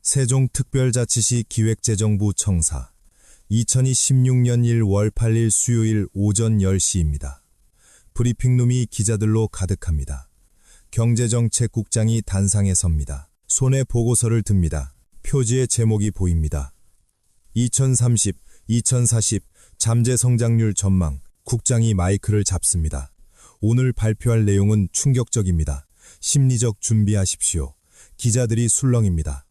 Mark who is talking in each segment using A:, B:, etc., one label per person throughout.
A: 세종특별자치시 기획재정부 청사 2016년 1월 8일 수요일 오전 10시입니다. 브리핑룸이 기자들로 가득합니다. 경제정책국장이 단상에 섭니다. 손에 보고서를 듭니다. 표지의 제목이 보입니다. 2030, 2040 잠재성장률 전망. 국장이 마이크를 잡습니다. 오늘 발표할 내용은 충격적입니다. 심리적 준비하십시오. 기자들이 술렁입니다.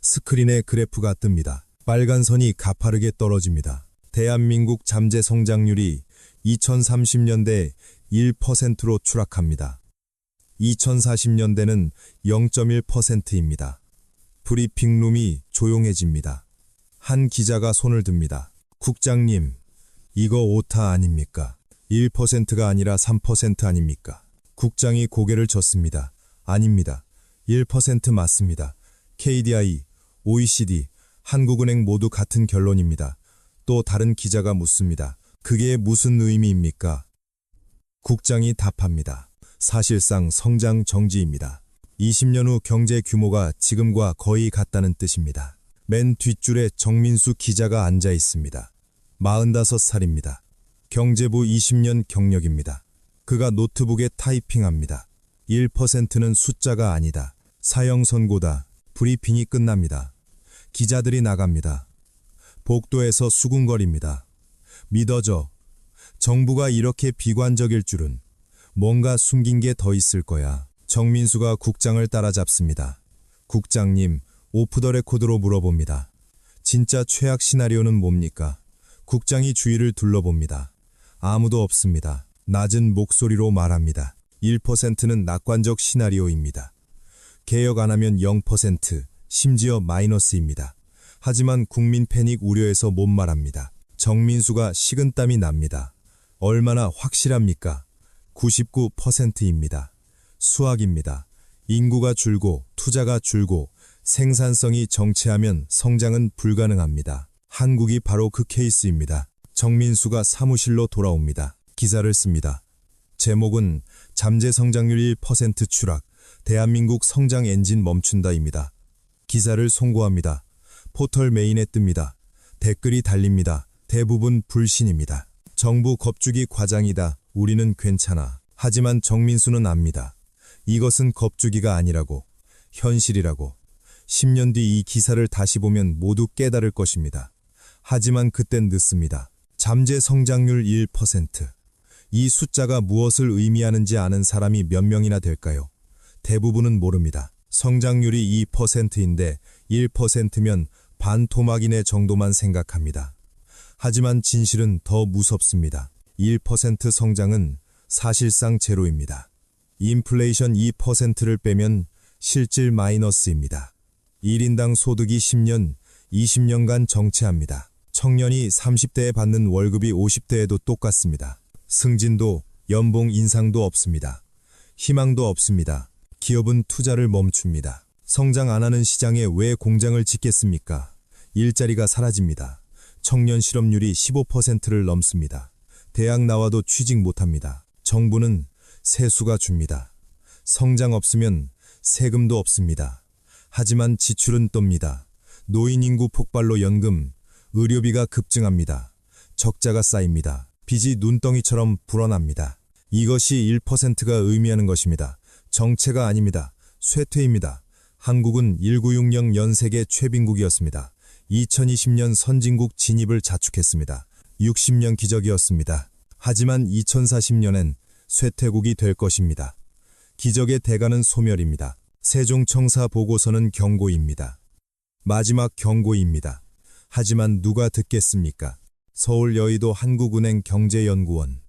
A: 스크린에 그래프가 뜹니다. 빨간 선이 가파르게 떨어집니다. 대한민국 잠재성장률이 2030년대 1%로 추락합니다. 2040년대는 0.1%입니다. 브리핑룸이 조용해집니다. 한 기자가 손을 듭니다. 국장님, 이거 오타 아닙니까? 1%가 아니라 3% 아닙니까? 국장이 고개를 젓습니다. 아닙니다. 1% 맞습니다. KDI, OECD, 한국은행 모두 같은 결론입니다. 또 다른 기자가 묻습니다. 그게 무슨 의미입니까? 국장이 답합니다. 사실상 성장 정지입니다. 20년 후 경제 규모가 지금과 거의 같다는 뜻입니다. 맨 뒷줄에 정민수 기자가 앉아 있습니다. 45살입니다. 경제부 20년 경력입니다. 그가 노트북에 타이핑합니다. 1%는 숫자가 아니다. 사형 선고다. 브리핑이 끝납니다. 기자들이 나갑니다. 복도에서 수군거립니다. 믿어져. 정부가 이렇게 비관적일 줄은. 뭔가 숨긴 게 더 있을 거야. 정민수가 국장을 따라잡습니다. 국장님, 오프 더 레코드로 물어봅니다. 진짜 최악 시나리오는 뭡니까? 국장이 주위를 둘러봅니다. 아무도 없습니다. 낮은 목소리로 말합니다. 1%는 낙관적 시나리오입니다. 개혁 안 하면 0%, 심지어 마이너스입니다. 하지만 국민 패닉 우려에서 못 말합니다. 정민수가 식은땀이 납니다. 얼마나 확실합니까? 99%입니다. 수학입니다. 인구가 줄고 투자가 줄고 생산성이 정체하면 성장은 불가능합니다. 한국이 바로 그 케이스입니다. 정민수가 사무실로 돌아옵니다. 기사를 씁니다. 제목은 잠재성장률 1% 추락, 대한민국 성장 엔진 멈춘다입니다. 기사를 송고합니다. 포털 메인에 뜹니다. 댓글이 달립니다. 대부분 불신입니다. 정부 겁주기 과장이다. 우리는 괜찮아. 하지만 정민수는 압니다. 이것은 겁주기가 아니라고, 현실이라고. 10년 뒤 이 기사를 다시 보면 모두 깨달을 것입니다. 하지만 그땐 늦습니다. 잠재성장률 1%. 이 숫자가 무엇을 의미하는지 아는 사람이 몇 명이나 될까요? 대부분은 모릅니다. 성장률이 2%인데 1%면 반토막이네 정도만 생각합니다. 하지만 진실은 더 무섭습니다. 1% 성장은 사실상 제로입니다. 인플레이션 2%를 빼면 실질 마이너스입니다. 1인당 소득이 10년, 20년간 정체합니다. 청년이 30대에 받는 월급이 50대에도 똑같습니다. 승진도, 연봉 인상도 없습니다. 희망도 없습니다. 기업은 투자를 멈춥니다. 성장 안 하는 시장에 왜 공장을 짓겠습니까? 일자리가 사라집니다. 청년 실업률이 15%를 넘습니다. 대학 나와도 취직 못합니다. 정부는 세수가 줍니다. 성장 없으면 세금도 없습니다. 하지만 지출은 떱니다. 노인 인구 폭발로 연금, 의료비가 급증합니다. 적자가 쌓입니다. 빚이 눈덩이처럼 불어납니다. 이것이 1%가 의미하는 것입니다. 정체가 아닙니다. 쇠퇴입니다. 한국은 1960년 세계 최빈국이었습니다. 2020년 선진국 진입을 자축했습니다. 60년 기적이었습니다. 하지만 2040년엔 쇠퇴국이 될 것입니다. 기적의 대가는 소멸입니다. 세종청사 보고서는 경고입니다. 마지막 경고입니다. 하지만 누가 듣겠습니까? 서울 여의도 한국은행 경제연구원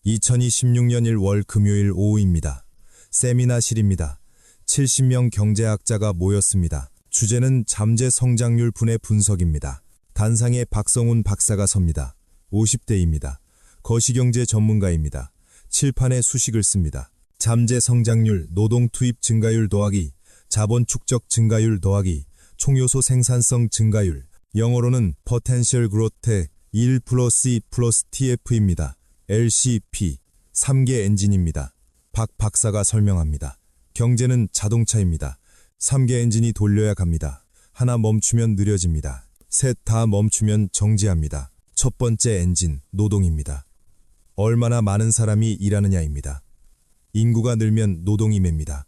A: 2026년 1월 금요일 오후입니다. 세미나실입니다. 70명 경제학자가 모였습니다. 주제는 잠재성장률 분의 분석입니다. 단상에 박성훈 박사가 섭니다. 50대입니다. 거시경제 전문가입니다. 칠판에 수식을 씁니다. 잠재성장률, 노동 투입 증가율 더하기, 자본 축적 증가율 더하기, 총요소 생산성 증가율, 영어로는 Potential Growth 1 플러스 2 플러스 TF입니다. LCP, 3개 엔진입니다. 박 박사가 설명합니다. 경제는 자동차입니다. 3개 엔진이 돌려야 갑니다. 하나 멈추면 느려집니다. 셋 다 멈추면 정지합니다. 첫 번째 엔진, 노동입니다. 얼마나 많은 사람이 일하느냐입니다. 인구가 늘면 노동이 맵니다.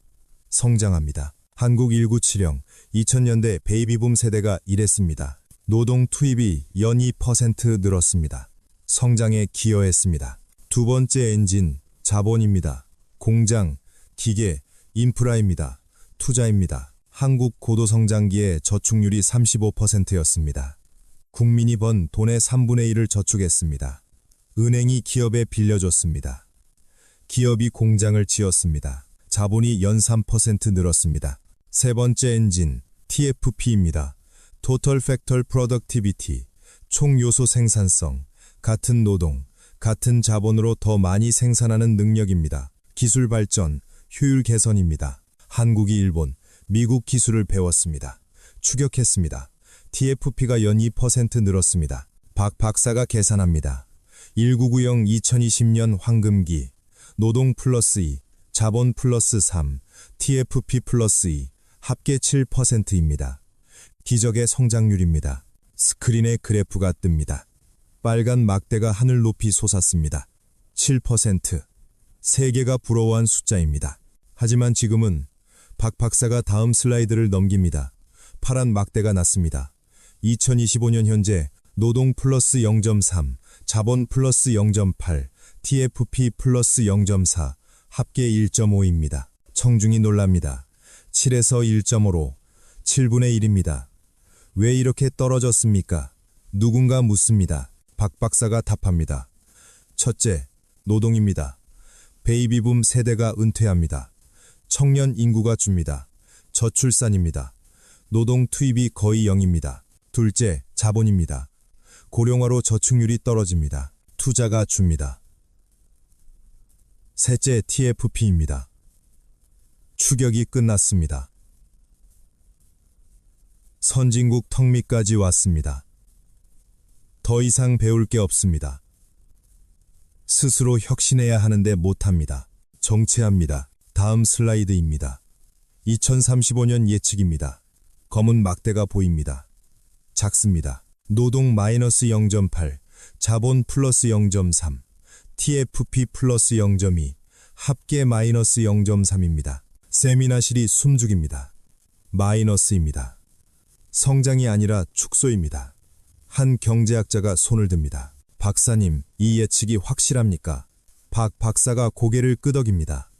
A: 성장합니다. 한국 1970, 2000년대 베이비붐 세대가 일했습니다. 노동 투입이 연 2% 늘었습니다. 성장에 기여했습니다. 두 번째 엔진, 자본입니다. 공장, 기계, 인프라입니다. 투자입니다. 한국 고도성장기에 저축률이 35%였습니다. 국민이 번 돈의 3분의 1을 저축했습니다. 은행이 기업에 빌려줬습니다. 기업이 공장을 지었습니다. 자본이 연 3% 늘었습니다. 세 번째 엔진, TFP입니다. Total Factor Productivity, 총 요소 생산성, 같은 노동, 같은 자본으로 더 많이 생산하는 능력입니다. 기술 발전, 효율 개선입니다. 한국이 일본, 미국 기술을 배웠습니다. 추격했습니다. TFP가 연 2% 늘었습니다. 박 박사가 계산합니다. 1990 2020년 황금기, 노동 플러스 2, 자본 플러스 3, TFP 플러스 2, 합계 7%입니다. 기적의 성장률입니다. 스크린에 그래프가 뜹니다. 빨간 막대가 하늘 높이 솟았습니다. 7%. 세계가 부러워한 숫자입니다. 하지만 지금은 박 박사가 다음 슬라이드를 넘깁니다. 파란 막대가 났습니다. 2025년 현재 노동 플러스 0.3, 자본 플러스 0.8, TFP 플러스 0.4, 합계 1.5입니다. 청중이 놀랍니다. 7에서 1.5로 7분의 1입니다. 왜 이렇게 떨어졌습니까? 누군가 묻습니다. 박 박사가 답합니다. 첫째, 노동입니다. 베이비붐 세대가 은퇴합니다. 청년 인구가 줍니다. 저출산입니다. 노동 투입이 거의 0입니다. 둘째, 자본입니다. 고령화로 저축률이 떨어집니다. 투자가 줍니다. 셋째, TFP입니다. 추격이 끝났습니다. 선진국 턱 밑까지 왔습니다. 더 이상 배울 게 없습니다. 스스로 혁신해야 하는데 못합니다. 정체합니다. 다음 슬라이드입니다. 2035년 예측입니다. 검은 막대가 보입니다. 작습니다. 노동 마이너스 0.8, 자본 플러스 0.3, TFP 플러스 0.2, 합계 마이너스 0.3입니다. 세미나실이 숨죽입니다. 마이너스입니다. 성장이 아니라 축소입니다. 한 경제학자가 손을 듭니다. 박사님, 이 예측이 확실합니까? 박 박사가 고개를 끄덕입니다.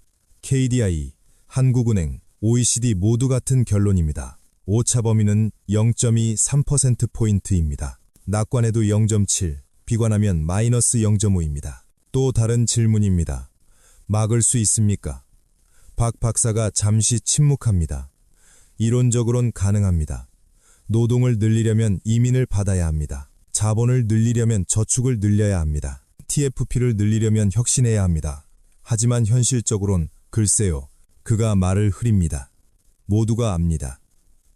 A: KDI, 한국은행, OECD 모두 같은 결론입니다. 오차 범위는 0.23%포인트입니다. 낙관해도 0.7, 비관하면 마이너스 0.5입니다. 또 다른 질문입니다. 막을 수 있습니까? 박 박사가 잠시 침묵합니다. 이론적으론 가능합니다. 노동을 늘리려면 이민을 받아야 합니다. 자본을 늘리려면 저축을 늘려야 합니다. TFP를 늘리려면 혁신해야 합니다. 하지만 현실적으론 글쎄요, 그가 말을 흐립니다. 모두가 압니다.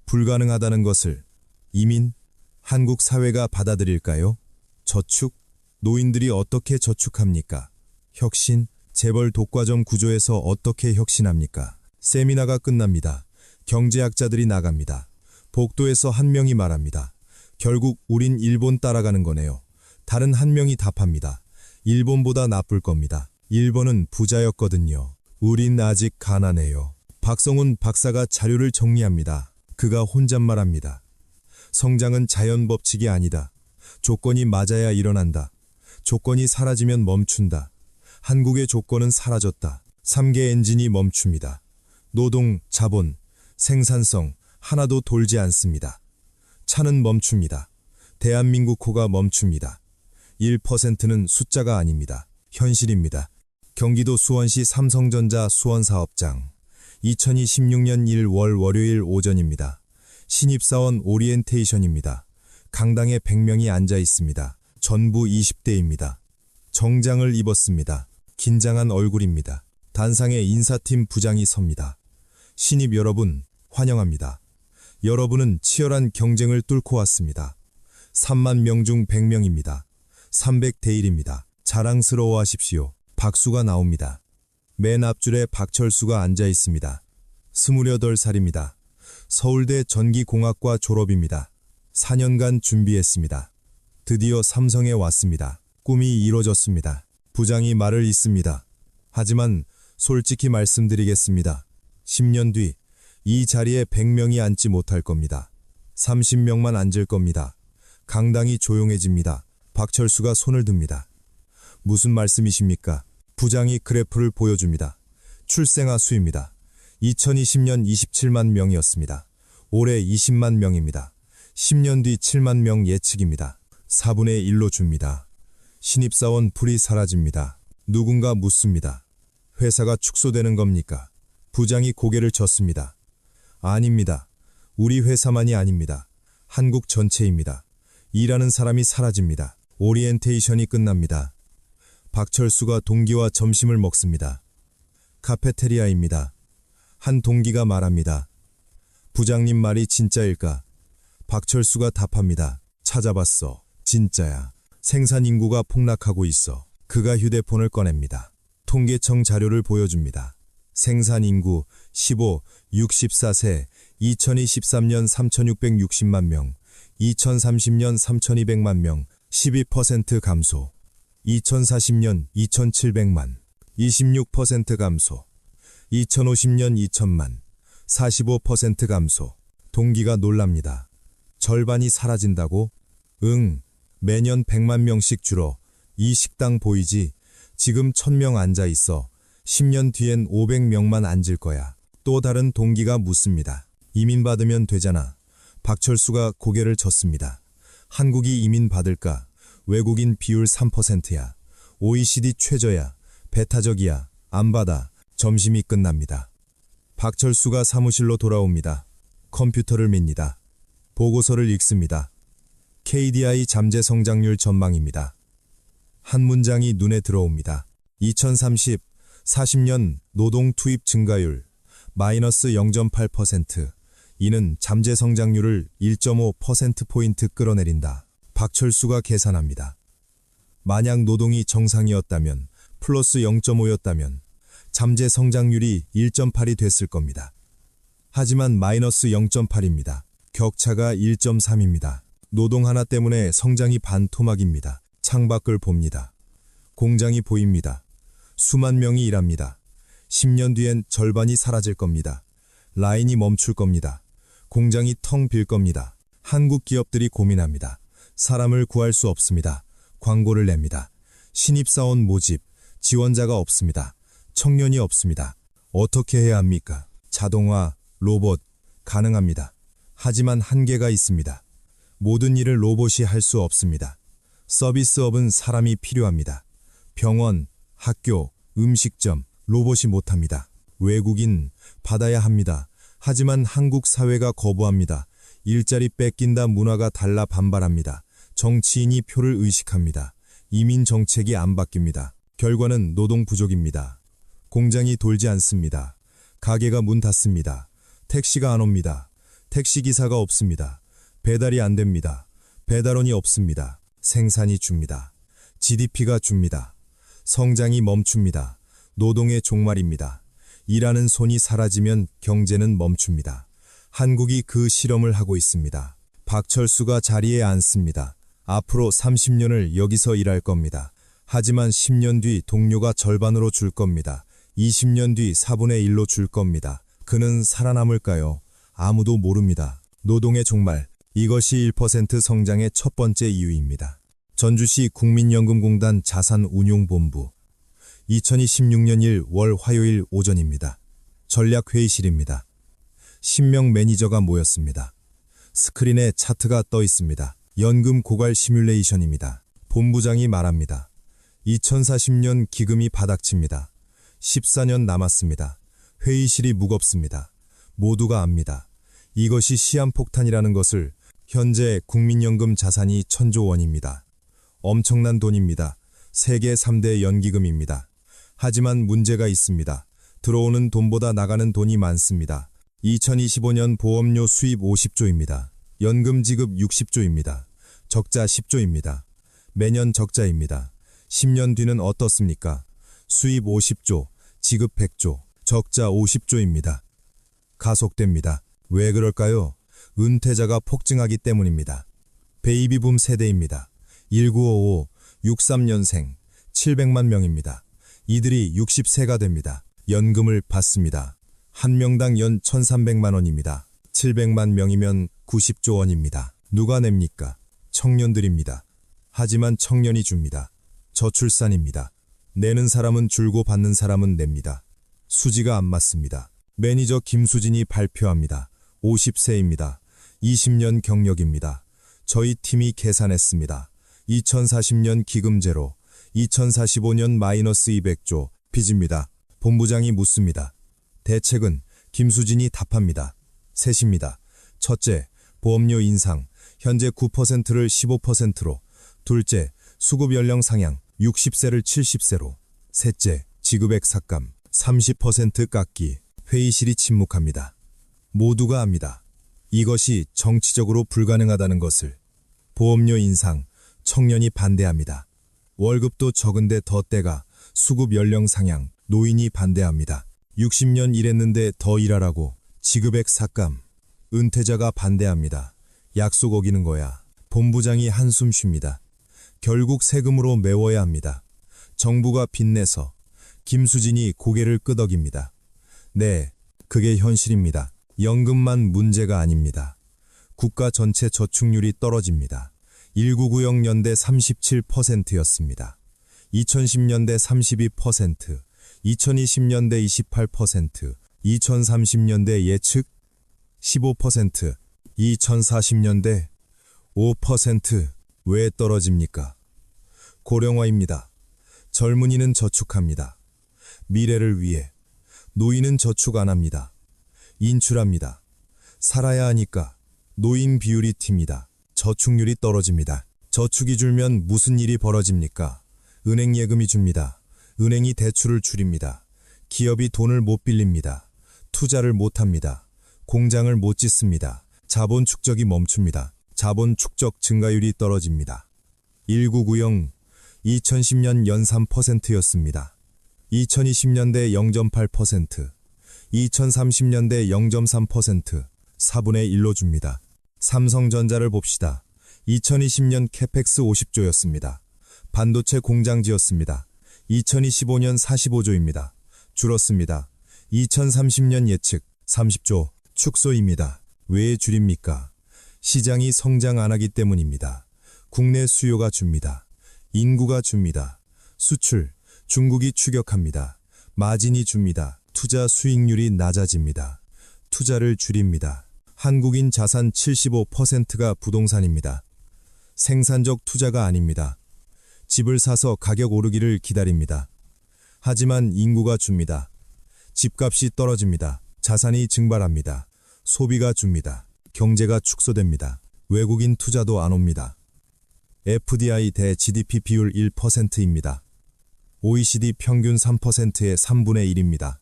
A: 불가능하다는 것을 이민, 한국 사회가 받아들일까요? 저축, 노인들이 어떻게 저축합니까? 혁신, 재벌 독과점 구조에서 어떻게 혁신합니까? 세미나가 끝납니다. 경제학자들이 나갑니다. 복도에서 한 명이 말합니다. 결국 우린 일본 따라가는 거네요. 다른 한 명이 답합니다. 일본보다 나쁠 겁니다. 일본은 부자였거든요. 우린 아직 가난해요. 박성훈 박사가 자료를 정리합니다. 그가 혼잣말합니다. 성장은 자연 법칙이 아니다. 조건이 맞아야 일어난다. 조건이 사라지면 멈춘다. 한국의 조건은 사라졌다. 3개 엔진이 멈춥니다. 노동, 자본, 생산성 하나도 돌지 않습니다. 차는 멈춥니다. 대한민국호가 멈춥니다. 1%는 숫자가 아닙니다. 현실입니다. 경기도 수원시 삼성전자 수원사업장 2026년 1월 월요일 오전입니다. 신입사원 오리엔테이션입니다. 강당에 100명이 앉아 있습니다. 전부 20대입니다. 정장을 입었습니다. 긴장한 얼굴입니다. 단상에 인사팀 부장이 섭니다. 신입 여러분, 환영합니다. 여러분은 치열한 경쟁을 뚫고 왔습니다. 3만 명 중 100명입니다. 300대 1입니다. 자랑스러워하십시오. 박수가 나옵니다. 맨 앞줄에 박철수가 앉아 있습니다. 28살입니다. 서울대 전기공학과 졸업입니다. 4년간 준비했습니다. 드디어 삼성에 왔습니다. 꿈이 이뤄졌습니다. 부장이 말을 잇습니다. 하지만 솔직히 말씀드리겠습니다. 10년 뒤 이 자리에 100명이 앉지 못할 겁니다. 30명만 앉을 겁니다. 강당이 조용해집니다. 박철수가 손을 듭니다. 무슨 말씀이십니까? 부장이 그래프를 보여줍니다. 출생아 수입니다. 2020년 27만 명이었습니다. 올해 20만 명입니다. 10년 뒤 7만 명 예측입니다. 4분의 1로 줍니다. 신입사원 불이 사라집니다. 누군가 묻습니다. 회사가 축소되는 겁니까? 부장이 고개를 젓습니다. 아닙니다. 우리 회사만이 아닙니다. 한국 전체입니다. 일하는 사람이 사라집니다. 오리엔테이션이 끝납니다. 박철수가 동기와 점심을 먹습니다. 카페테리아입니다. 한 동기가 말합니다. 부장님 말이 진짜일까? 박철수가 답합니다. 찾아봤어. 진짜야. 생산 인구가 폭락하고 있어. 그가 휴대폰을 꺼냅니다. 통계청 자료를 보여줍니다. 생산 인구 15, 64세 2023년 3,660만 명, 2030년 3,200만 명, 12% 감소. 2040년 2,700만, 26% 감소. 2050년 2,000만, 45% 감소. 동기가 놀랍니다. 절반이 사라진다고? 응, 매년 100만 명씩 줄어. 이 식당 보이지? 지금 1,000명 앉아 있어. 10년 뒤엔 500명만 앉을 거야. 또 다른 동기가 묻습니다. 이민 받으면 되잖아. 박철수가 고개를 젓습니다. 한국이 이민 받을까? 외국인 비율 3%야. OECD 최저야. 배타적이야. 안 받아. 점심이 끝납니다. 박철수가 사무실로 돌아옵니다. 컴퓨터를 밉니다. 보고서를 읽습니다. KDI 잠재 성장률 전망입니다. 한 문장이 눈에 들어옵니다. 2030, 40년 노동 투입 증가율 마이너스 0.8%. 이는 잠재 성장률을 1.5%포인트 끌어내린다. 박철수가 계산합니다. 만약 노동이 정상이었다면, 플러스 0.5였다면 잠재 성장률이 1.8이 됐을 겁니다. 하지만 마이너스 0.8입니다. 격차가 1.3입니다. 노동 하나 때문에 성장이 반토막입니다. 창밖을 봅니다. 공장이 보입니다. 수만 명이 일합니다. 10년 뒤엔 절반이 사라질 겁니다. 라인이 멈출 겁니다. 공장이 텅 빌 겁니다. 한국 기업들이 고민합니다. 사람을 구할 수 없습니다. 광고를 냅니다. 신입사원 모집, 지원자가 없습니다. 청년이 없습니다. 어떻게 해야 합니까? 자동화, 로봇, 가능합니다. 하지만 한계가 있습니다. 모든 일을 로봇이 할 수 없습니다. 서비스업은 사람이 필요합니다. 병원, 학교, 음식점, 로봇이 못합니다. 외국인, 받아야 합니다. 하지만 한국 사회가 거부합니다. 일자리 뺏긴다 문화가 달라 반발합니다. 정치인이 표를 의식합니다. 이민 정책이 안 바뀝니다. 결과는 노동 부족입니다. 공장이 돌지 않습니다. 가게가 문 닫습니다. 택시가 안 옵니다. 택시기사가 없습니다. 배달이 안 됩니다. 배달원이 없습니다. 생산이 줍니다. GDP가 줍니다. 성장이 멈춥니다. 노동의 종말입니다. 일하는 손이 사라지면 경제는 멈춥니다. 한국이 그 실험을 하고 있습니다. 박철수가 자리에 앉습니다. 앞으로 30년을 여기서 일할 겁니다. 하지만 10년 뒤 동료가 절반으로 줄 겁니다. 20년 뒤 4분의 1로 줄 겁니다. 그는 살아남을까요? 아무도 모릅니다. 노동의 종말, 이것이 1% 성장의 첫 번째 이유입니다. 전주시 국민연금공단 자산운용본부 2026년 1월 화요일 오전입니다. 전략회의실입니다. 10명 매니저가 모였습니다. 스크린에 차트가 떠 있습니다. 연금 고갈 시뮬레이션입니다. 본부장이 말합니다. 2040년 기금이 바닥칩니다. 14년 남았습니다. 회의실이 무겁습니다. 모두가 압니다. 이것이 시한폭탄이라는 것을. 현재 국민연금 자산이 1,000조 원입니다. 엄청난 돈입니다. 세계 3대 연기금입니다. 하지만 문제가 있습니다. 들어오는 돈보다 나가는 돈이 많습니다. 2025년 보험료 수입 50조입니다. 연금 지급 60조입니다. 적자 10조입니다. 매년 적자입니다. 10년 뒤는 어떻습니까? 수입 50조, 지급 100조, 적자 50조입니다. 가속됩니다. 왜 그럴까요? 은퇴자가 폭증하기 때문입니다. 베이비붐 세대입니다. 1955, 63년생 700만 명입니다. 이들이 60세가 됩니다. 연금을 받습니다. 한 명당 연 1,300만 원입니다. 700만 명이면 90조 원입니다. 누가 냅니까? 청년들입니다. 하지만 청년이 줍니다. 저출산입니다. 내는 사람은 줄고 받는 사람은 냅니다. 수지가 안 맞습니다. 매니저 김수진이 발표합니다. 50세입니다. 20년 경력입니다. 저희 팀이 계산했습니다. 2040년 기금제로, 2045년 마이너스 200조 빚입니다. 본부장이 묻습니다. 대책은? 김수진이 답합니다. 셋입니다. 첫째, 보험료 인상, 현재 9%를 15%로. 둘째, 수급 연령 상향, 60세를 70세로. 셋째, 지급액 삭감, 30% 깎기. 회의실이 침묵합니다. 모두가 압니다. 이것이 정치적으로 불가능하다는 것을. 보험료 인상, 청년이 반대합니다. 월급도 적은데 더 떼가, 수급 연령 상향, 노인이 반대합니다. 60년 일했는데 더 일하라고, 지급액 삭감, 은퇴자가 반대합니다. 약속 어기는 거야. 본부장이 한숨 쉽니다. 결국 세금으로 메워야 합니다. 정부가 빚내서. 김수진이 고개를 끄덕입니다. 네, 그게 현실입니다. 연금만 문제가 아닙니다. 국가 전체 저축률이 떨어집니다. 1990년대 37%였습니다. 2010년대 32%, 2020년대 28%, 2030년대 예측 15%, 2040년대 5%. 왜 떨어집니까? 고령화입니다. 젊은이는 저축합니다. 미래를 위해. 노인은 저축 안 합니다. 인출합니다. 살아야 하니까. 노인 비율이 튑니다. 저축률이 떨어집니다. 저축이 줄면 무슨 일이 벌어집니까? 은행 예금이 줍니다. 은행이 대출을 줄입니다. 기업이 돈을 못 빌립니다. 투자를 못 합니다. 공장을 못 짓습니다. 자본 축적이 멈춥니다. 자본 축적 증가율이 떨어집니다. 1990, 2010년 연 3%였습니다. 2020년대 0.8%, 2030년대 0.3%, 4분의 1로 줍니다. 삼성전자를 봅시다. 2020년 캐펙스 50조였습니다. 반도체 공장 지었습니다. 2025년 45조입니다. 줄었습니다. 2030년 예측 30조, 축소입니다. 왜 줄입니까? 시장이 성장 안 하기 때문입니다. 국내 수요가 줍니다. 인구가 줍니다. 수출, 중국이 추격합니다. 마진이 줍니다. 투자 수익률이 낮아집니다. 투자를 줄입니다. 한국인 자산 75%가 부동산입니다. 생산적 투자가 아닙니다. 집을 사서 가격 오르기를 기다립니다. 하지만 인구가 줍니다. 집값이 떨어집니다. 자산이 증발합니다. 소비가 줍니다. 경제가 축소됩니다. 외국인 투자도 안 옵니다. FDI 대 GDP 비율 1%입니다. OECD 평균 3%의 3분의 1입니다.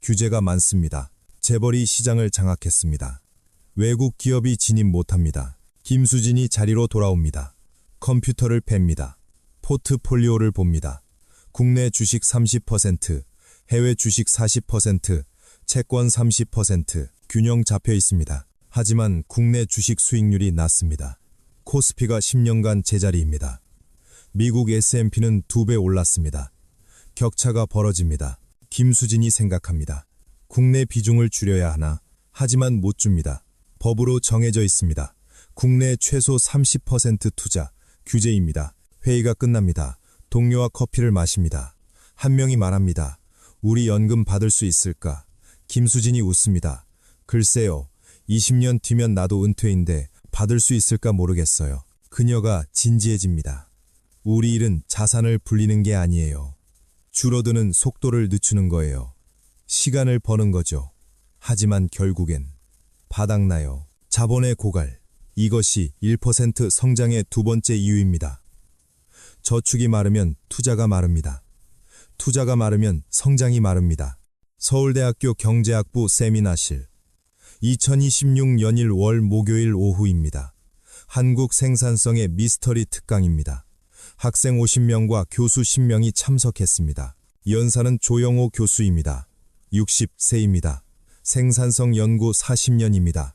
A: 규제가 많습니다. 재벌이 시장을 장악했습니다. 외국 기업이 진입 못합니다. 김수진이 자리로 돌아옵니다. 컴퓨터를 팹니다. 포트폴리오를 봅니다. 국내 주식 30%, 해외 주식 40%, 채권 30%, 균형 잡혀 있습니다. 하지만 국내 주식 수익률이 낮습니다. 코스피가 10년간 제자리입니다. 미국 S&P는 2배 올랐습니다. 격차가 벌어집니다. 김수진이 생각합니다. 국내 비중을 줄여야 하나? 하지만 못 줍니다. 법으로 정해져 있습니다. 국내 최소 30% 투자, 규제입니다. 회의가 끝납니다. 동료와 커피를 마십니다. 한 명이 말합니다. 우리 연금 받을 수 있을까? 김수진이 웃습니다. 글쎄요. 20년 뒤면 나도 은퇴인데 받을 수 있을까 모르겠어요. 그녀가 진지해집니다. 우리 일은 자산을 불리는 게 아니에요. 줄어드는 속도를 늦추는 거예요. 시간을 버는 거죠. 하지만 결국엔 바닥나요. 자본의 고갈. 이것이 1% 성장의 두 번째 이유입니다. 저축이 마르면 투자가 마릅니다. 투자가 마르면 성장이 마릅니다. 서울대학교 경제학부 세미나실 2026 연일 월 목요일 오후입니다. 한국 생산성의 미스터리 특강입니다. 학생 50명과 교수 10명이 참석했습니다. 연사는 조영호 교수입니다. 60세입니다. 생산성 연구 40년입니다.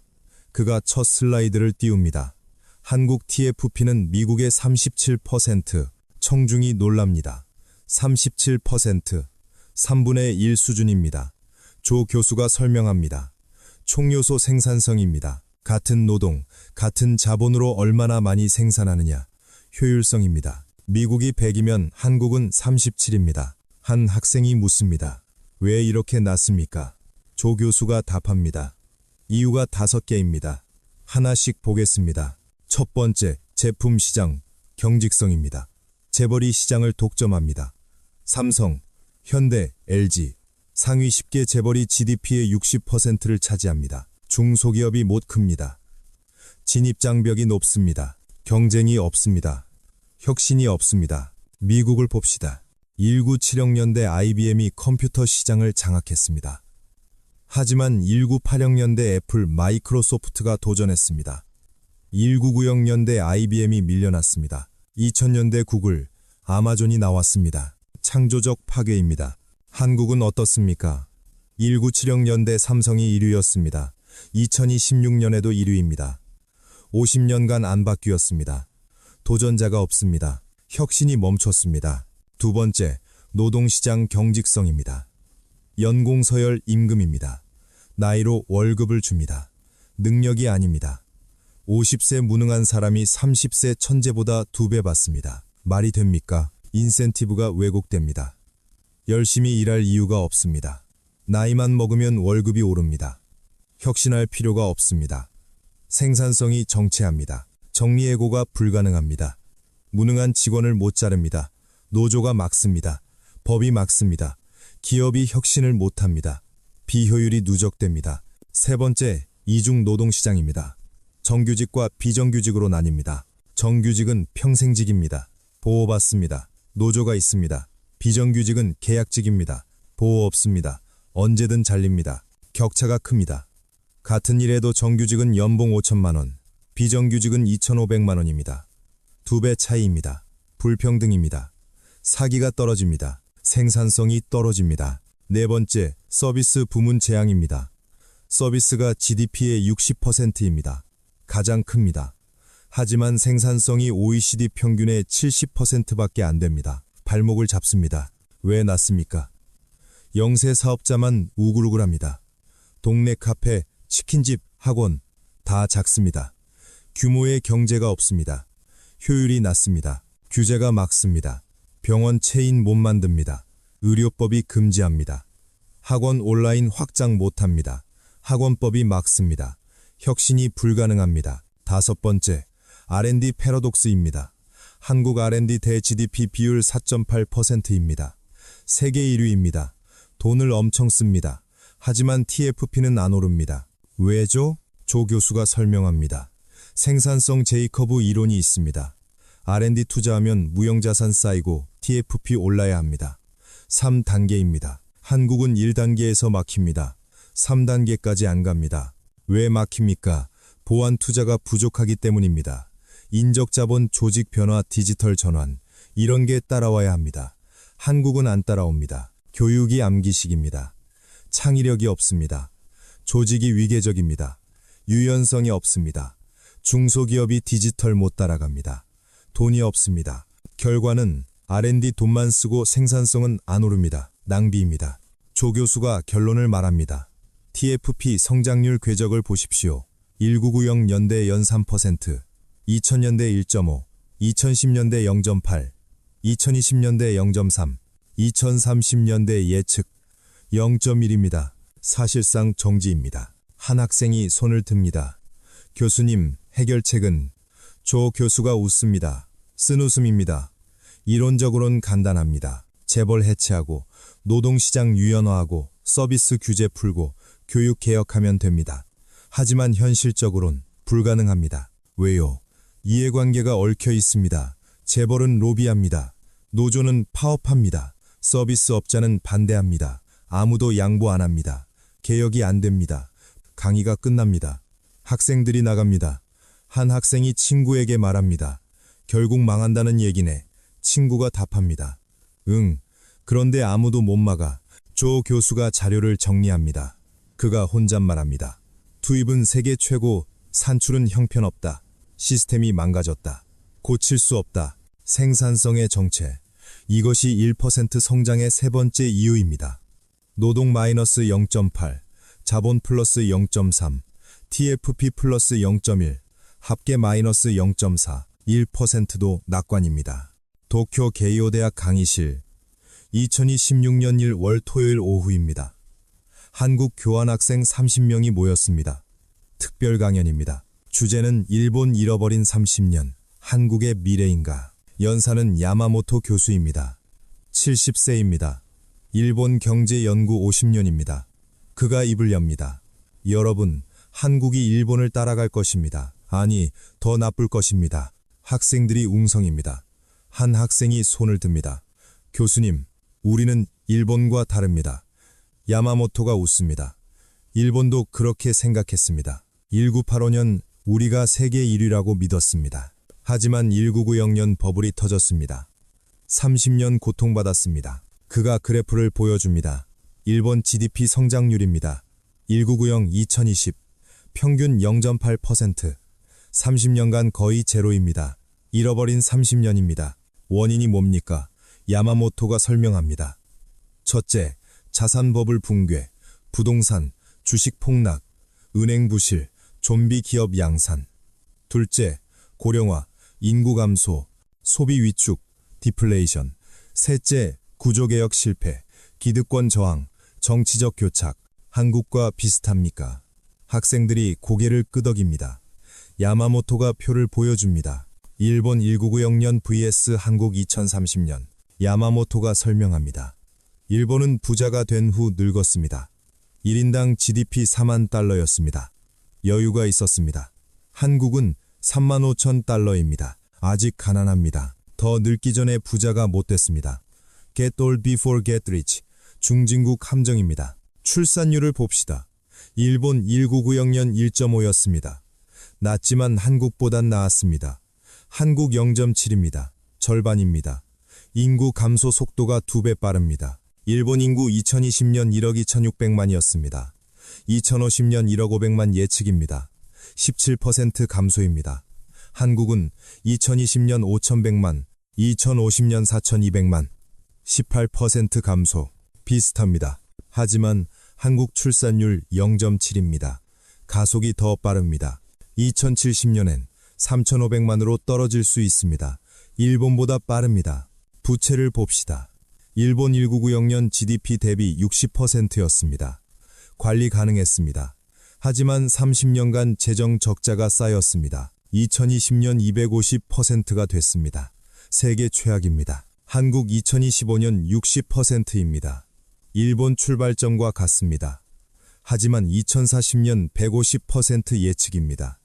A: 그가 첫 슬라이드를 띄웁니다. 한국 TFP는 미국의 37%, 청중이 놀랍니다. 37%, 3분의 1 수준입니다. 조 교수가 설명합니다. 총요소 생산성입니다. 같은 노동, 같은 자본으로 얼마나 많이 생산하느냐. 효율성입니다. 미국이 100이면 한국은 37입니다. 한 학생이 묻습니다. 왜 이렇게 낮습니까? 조 교수가 답합니다. 이유가 5개입니다. 하나씩 보겠습니다. 첫 번째, 제품 시장, 경직성입니다. 재벌이 시장을 독점합니다. 삼성, 현대, LG, 상위 10개 재벌이 GDP의 60%를 차지합니다. 중소기업이 못 큽니다. 진입장벽이 높습니다. 경쟁이 없습니다. 혁신이 없습니다. 미국을 봅시다. 1970년대 IBM이 컴퓨터 시장을 장악했습니다. 하지만 1980년대 애플, 마이크로소프트가 도전했습니다. 1990년대 IBM이 밀려났습니다. 2000년대 구글, 아마존이 나왔습니다. 창조적 파괴입니다. 한국은 어떻습니까? 1970년대 삼성이 1위였습니다. 2026년에도 1위입니다. 50년간 안 바뀌었습니다. 도전자가 없습니다. 혁신이 멈췄습니다. 두 번째, 노동시장 경직성입니다. 연공 서열 임금입니다. 나이로 월급을 줍니다. 능력이 아닙니다. 50세 무능한 사람이 30세 천재보다 2배 받습니다. 말이 됩니까? 인센티브가 왜곡됩니다. 열심히 일할 이유가 없습니다. 나이만 먹으면 월급이 오릅니다. 혁신할 필요가 없습니다. 생산성이 정체합니다. 정리해고가 불가능합니다. 무능한 직원을 못 자릅니다. 노조가 막습니다. 법이 막습니다. 기업이 혁신을 못합니다. 비효율이 누적됩니다. 세 번째, 이중 노동시장입니다. 정규직과 비정규직으로 나뉩니다. 정규직은 평생직입니다. 보호받습니다. 노조가 있습니다. 비정규직은 계약직입니다. 보호 없습니다. 언제든 잘립니다. 격차가 큽니다. 같은 일에도 정규직은 연봉 5천만 원, 비정규직은 2,500만 원입니다. 2배 차이입니다. 불평등입니다. 사기가 떨어집니다. 생산성이 떨어집니다. 네 번째, 서비스 부문 재앙입니다. 서비스가 GDP의 60%입니다. 가장 큽니다. 하지만 생산성이 OECD 평균의 70%밖에 안 됩니다. 발목을 잡습니다. 왜 낮습니까? 영세 사업자만 우글우글합니다. 동네 카페, 치킨집, 학원 다 작습니다. 규모의 경제가 없습니다. 효율이 낮습니다. 규제가 막습니다. 병원 체인 못 만듭니다. 의료법이 금지합니다. 학원 온라인 확장 못합니다. 학원법이 막습니다. 혁신이 불가능합니다. 다섯 번째, R&D 패러독스입니다. 한국 R&D 대 GDP 비율 4.8%입니다. 세계 1위입니다. 돈을 엄청 씁니다. 하지만 TFP는 안 오릅니다. 왜죠? 조 교수가 설명합니다. 생산성 J커브 이론이 있습니다. R&D 투자하면 무형자산 쌓이고 TFP 올라야 합니다. 3단계입니다. 한국은 1단계에서 막힙니다. 3단계까지 안 갑니다. 왜 막힙니까? 보안 투자가 부족하기 때문입니다. 인적자본 조직 변화, 디지털 전환 이런 게 따라와야 합니다. 한국은 안 따라옵니다. 교육이 암기식입니다. 창의력이 없습니다. 조직이 위계적입니다. 유연성이 없습니다. 중소기업이 디지털 못 따라갑니다. 돈이 없습니다. 결과는 R&D 돈만 쓰고 생산성은 안 오릅니다. 낭비입니다. 조 교수가 결론을 말합니다. TFP 성장률 궤적을 보십시오. 1990년대 연 3%, 2000년대 1.5, 2010년대 0.8, 2020년대 0.3, 2030년대 예측 0.1입니다. 사실상 정지입니다. 한 학생이 손을 듭니다. 교수님, 해결책은? 조 교수가 웃습니다. 쓴웃음입니다. 이론적으로는 간단합니다. 재벌 해체하고, 노동시장 유연화하고, 서비스 규제 풀고, 교육 개혁하면 됩니다. 하지만 현실적으론 불가능합니다. 왜요? 이해관계가 얽혀 있습니다. 재벌은 로비합니다. 노조는 파업합니다. 서비스업자는 반대합니다. 아무도 양보 안 합니다. 개혁이 안 됩니다. 강의가 끝납니다. 학생들이 나갑니다. 한 학생이 친구에게 말합니다. 결국 망한다는 얘기네. 친구가 답합니다. 응, 그런데 아무도 못 막아. 조 교수가 자료를 정리합니다. 그가 혼잣말합니다. 투입은 세계 최고, 산출은 형편없다. 시스템이 망가졌다. 고칠 수 없다. 생산성의 정체. 이것이 1% 성장의 세 번째 이유입니다. 노동 마이너스 0.8, 자본 플러스 0.3, TFP 플러스 0.1, 합계 마이너스 0.4, 1%도 낙관입니다. 도쿄 게이오 대학 강의실. 2016년 1월 토요일 오후입니다. 한국 교환학생 30명이 모였습니다. 특별 강연입니다. 주제는 일본 잃어버린 30년, 한국의 미래인가. 연사는 야마모토 교수입니다. 70세입니다. 일본 경제연구 50년입니다. 그가 입을 엽니다. 여러분, 한국이 일본을 따라갈 것입니다. 아니, 더 나쁠 것입니다. 학생들이 웅성입니다. 한 학생이 손을 듭니다. 교수님, 우리는 일본과 다릅니다. 야마모토가 웃습니다. 일본도 그렇게 생각했습니다. 1985년 우리가 세계 1위라고 믿었습니다. 하지만 1990년 버블이 터졌습니다. 30년 고통받았습니다. 그가 그래프를 보여줍니다. 일본 GDP 성장률입니다. 1990-2020 평균 0.8%, 30년간 거의 제로입니다. 잃어버린 30년입니다. 원인이 뭡니까? 야마모토가 설명합니다. 첫째, 자산 버블 붕괴, 부동산, 주식 폭락, 은행 부실, 좀비 기업 양산. 둘째, 고령화, 인구 감소, 소비 위축, 디플레이션. 셋째, 구조개혁 실패, 기득권 저항, 정치적 교착. 한국과 비슷합니까? 학생들이 고개를 끄덕입니다. 야마모토가 표를 보여줍니다. 일본 1990년 vs 한국 2030년. 야마모토가 설명합니다. 일본은 부자가 된 후 늙었습니다. 1인당 GDP 4만 달러였습니다. 여유가 있었습니다. 한국은 3만 5천 달러입니다. 아직 가난합니다. 더 늙기 전에 부자가 못 됐습니다. Get old before get rich. 중진국 함정입니다. 출산율을 봅시다. 일본 1990년 1.5였습니다. 낮지만 한국보단 나았습니다. 한국 0.7입니다. 절반입니다. 인구 감소 속도가 2배 빠릅니다. 일본 인구 2020년 1억 2600만이었습니다. 2050년 1억 500만 예측입니다. 17% 감소입니다. 한국은 2020년 5100만, 2050년 4200만, 18% 감소. 비슷합니다. 하지만 한국 출산율 0.7입니다. 가속이 더 빠릅니다. 2070년엔 3500만으로 떨어질 수 있습니다. 일본보다 빠릅니다. 부채를 봅시다. 일본 1990년 GDP 대비 60%였습니다. 관리 가능했습니다. 하지만 30년간 재정 적자가 쌓였습니다. 2020년 250%가 됐습니다. 세계 최악입니다. 한국 2025년 60%입니다. 일본 출발점과 같습니다. 하지만 2040년 150% 예측입니다.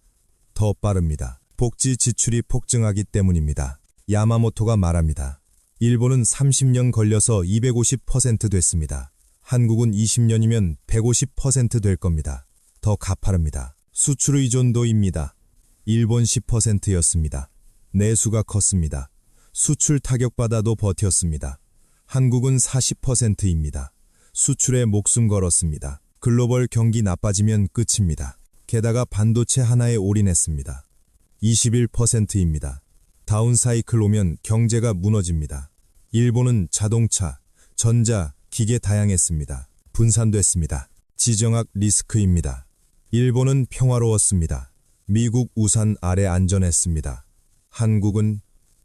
A: 더 빠릅니다. 복지 지출이 폭증하기 때문입니다. 야마모토가 말합니다. 일본은 30년 걸려서 250% 됐습니다. 한국은 20년이면 150% 될 겁니다. 더 가파릅니다. 수출 의존도입니다. 일본 10%였습니다. 내수가 컸습니다. 수출 타격받아도 버텼습니다. 한국은 40%입니다. 수출에 목숨 걸었습니다. 글로벌 경기 나빠지면 끝입니다. 게다가 반도체 하나에 올인했습니다. 21%입니다. 다운사이클 오면 경제가 무너집니다. 일본은 자동차, 전자, 기계 다양했습니다. 분산됐습니다. 지정학 리스크입니다. 일본은 평화로웠습니다. 미국 우산 아래 안전했습니다. 한국은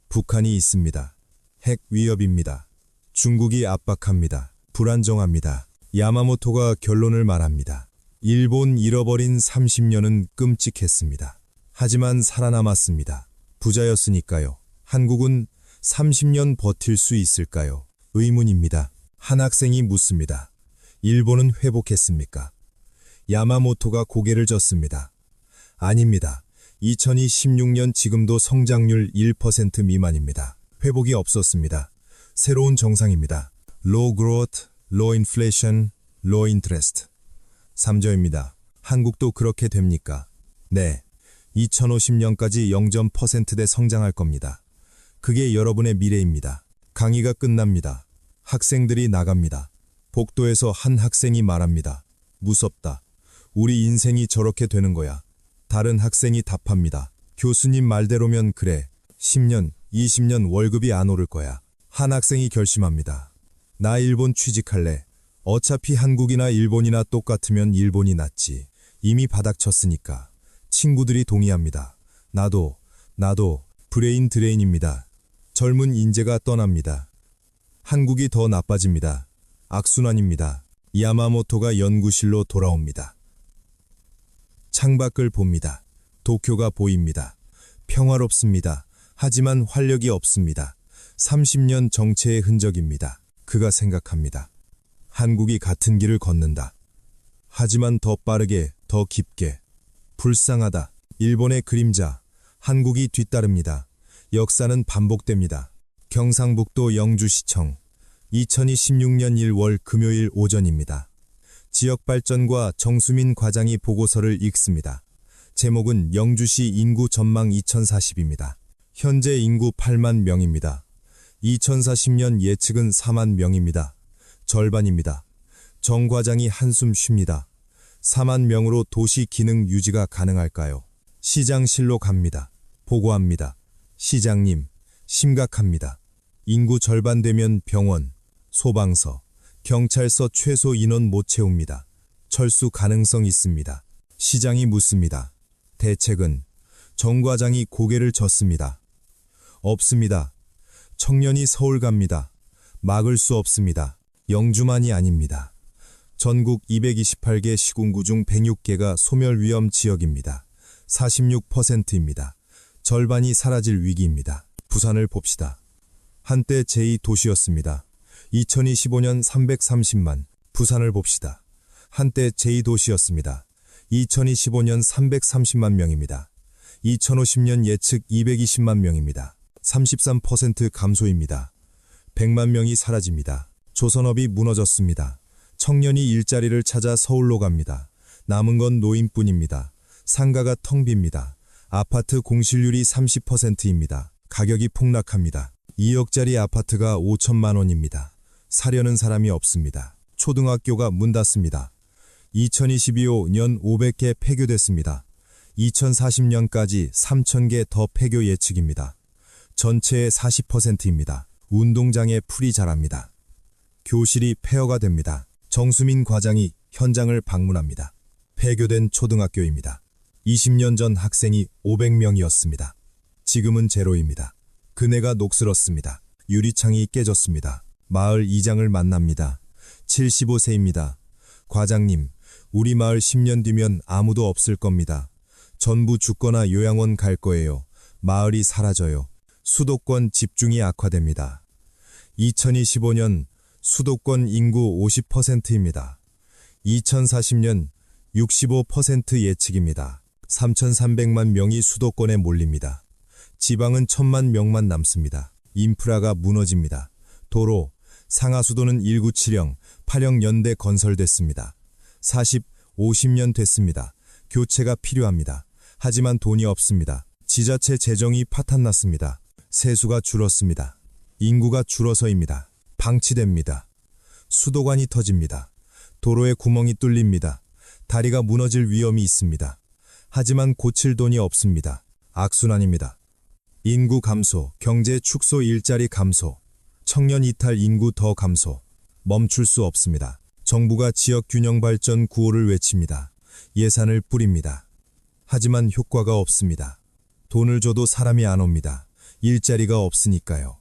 A: 북한이 있습니다. 핵 위협입니다. 중국이 압박합니다. 불안정합니다. 야마모토가 결론을 말합니다. 일본 잃어버린 30년은 끔찍했습니다. 하지만 살아남았습니다. 부자였으니까요. 한국은 30년 버틸 수 있을까요? 의문입니다. 한 학생이 묻습니다. 일본은 회복했습니까? 야마모토가 고개를 젓습니다. 아닙니다. 2016년 지금도 성장률 1% 미만입니다. 회복이 없었습니다. 새로운 정상입니다. Low growth, low inflation, low interest. 3조입니다. 한국도 그렇게 됩니까? 네. 2050년까지 0.%대 성장할 겁니다. 그게 여러분의 미래입니다. 강의가 끝납니다. 학생들이 나갑니다. 복도에서 한 학생이 말합니다. 무섭다. 우리 인생이 저렇게 되는 거야. 다른 학생이 답합니다. 교수님 말대로면 그래. 10년, 20년 월급이 안 오를 거야. 한 학생이 결심합니다. 나 일본 취직할래. 어차피 한국이나 일본이나 똑같으면 일본이 낫지. 이미 바닥쳤으니까. 친구들이 동의합니다. 나도 브레인 드레인입니다. 젊은 인재가 떠납니다. 한국이 더 나빠집니다. 악순환입니다. 야마모토가 연구실로 돌아옵니다. 창밖을 봅니다. 도쿄가 보입니다. 평화롭습니다. 하지만 활력이 없습니다. 30년 정체의 흔적입니다. 그가 생각합니다. 한국이 같은 길을 걷는다. 하지만 더 빠르게, 더 깊게. 불쌍하다. 일본의 그림자. 한국이 뒤따릅니다. 역사는 반복됩니다. 경상북도 영주시청. 2016년 1월 금요일 오전입니다. 지역발전과 정수민 과장이 보고서를 읽습니다. 제목은 영주시 인구 전망 2040입니다. 현재 인구 8만 명입니다. 2040년 예측은 4만 명입니다. 절반입니다. 정 과장이 한숨 쉽니다. 4만 명으로 도시 기능 유지가 가능할까요? 시장실로 갑니다. 보고합니다. 시장님, 심각합니다. 인구 절반 되면 병원, 소방서, 경찰서 최소 인원 못 채웁니다. 철수 가능성 있습니다. 시장이 묻습니다. 대책은? 정 과장이 고개를 젓습니다. 없습니다. 청년이 서울 갑니다. 막을 수 없습니다. 영주만이 아닙니다. 전국 228개 시군구 중 106개가 소멸 위험 지역입니다. 46%입니다. 절반이 사라질 위기입니다. 부산을 봅시다. 한때 제2도시였습니다. 2025년 330만. 부산을 봅시다. 한때 제2도시였습니다. 2025년 330만 명입니다. 2050년 예측 220만 명입니다. 33% 감소입니다. 100만 명이 사라집니다. 조선업이 무너졌습니다. 청년이 일자리를 찾아 서울로 갑니다. 남은 건 노인뿐입니다. 상가가 텅 빕니다. 아파트 공실률이 30%입니다. 가격이 폭락합니다. 2억짜리 아파트가 5천만 원입니다. 사려는 사람이 없습니다. 초등학교가 문 닫습니다. 2025년 500개 폐교됐습니다. 2040년까지 3,000개 더 폐교 예측입니다. 전체의 40%입니다. 운동장에 풀이 자랍니다. 교실이 폐허가 됩니다. 정수민 과장이 현장을 방문합니다. 폐교된 초등학교입니다. 20년 전 학생이 500명이었습니다. 지금은 제로입니다. 그네가 녹슬었습니다. 유리창이 깨졌습니다. 마을 이장을 만납니다. 75세입니다. 과장님, 우리 마을 10년 뒤면 아무도 없을 겁니다. 전부 죽거나 요양원 갈 거예요. 마을이 사라져요. 수도권 집중이 악화됩니다. 2025년 수도권 인구 50%입니다. 2040년 65% 예측입니다. 3,300만 명이 수도권에 몰립니다. 지방은 1,000만 명만 남습니다. 인프라가 무너집니다. 도로, 상하수도는 197형, 8형 연대 건설됐습니다. 40, 50년 됐습니다. 교체가 필요합니다. 하지만 돈이 없습니다. 지자체 재정이 파탄났습니다. 세수가 줄었습니다. 인구가 줄어서입니다. 방치됩니다. 수도관이 터집니다. 도로에 구멍이 뚫립니다. 다리가 무너질 위험이 있습니다. 하지만 고칠 돈이 없습니다. 악순환입니다. 인구 감소, 경제 축소, 일자리 감소, 청년 이탈, 인구 더 감소. 멈출 수 없습니다. 정부가 지역 균형 발전 구호를 외칩니다. 예산을 뿌립니다. 하지만 효과가 없습니다. 돈을 줘도 사람이 안 옵니다. 일자리가 없으니까요.